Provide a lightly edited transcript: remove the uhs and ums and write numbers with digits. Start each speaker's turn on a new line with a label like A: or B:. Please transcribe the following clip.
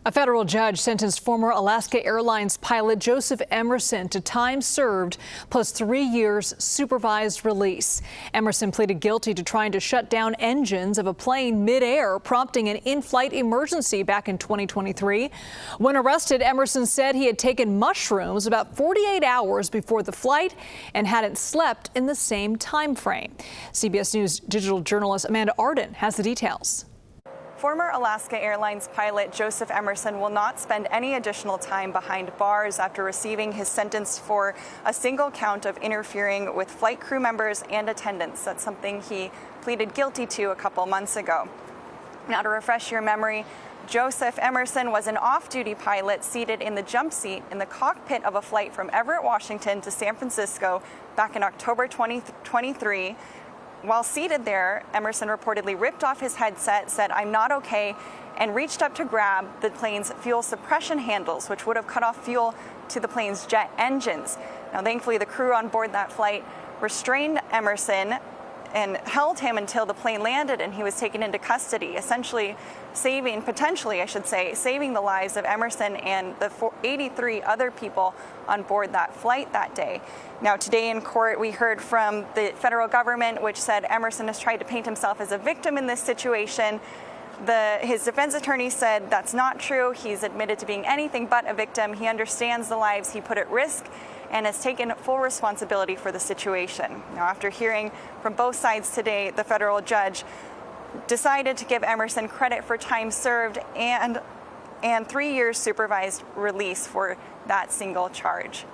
A: A federal judge sentenced former Alaska Airlines pilot Joseph Emerson to time served plus 3 years supervised release. Emerson pleaded guilty to trying to shut down engines of a plane midair, prompting an in-flight emergency back in 2023. When arrested, Emerson said he had taken mushrooms about 48 hours before the flight and hadn't slept in the same time frame. CBS News digital journalist Amanda Arden has the details.
B: Former Alaska Airlines pilot Joseph Emerson will not spend any additional time behind bars after receiving his sentence for a single count of interfering with flight crew members and attendants. That's something he pleaded guilty to a couple months ago. Now, to refresh your memory, Joseph Emerson was an off-duty pilot seated in the jump seat in the cockpit of a flight from Everett, Washington to San Francisco back in October 2023. While seated there, Emerson reportedly ripped off his headset, said, "I'm not okay," and reached up to grab the plane's fuel suppression handles, which would have cut off fuel to the plane's jet engines. Now, thankfully, the crew on board that flight restrained Emerson and held him until the plane landed and he was taken into custody, essentially potentially saving the lives of Emerson and the 83 other people on board that flight that day. Now, today in court, we heard from the federal government, which said Emerson has tried to paint himself as a victim in this situation. His defense attorney said that's not true. He's admitted to being anything but a victim. He understands the lives he put at risk and has taken full responsibility for the situation. Now, after hearing from both sides today, the federal judge decided to give Emerson credit for time served and 3 years supervised release for that single charge.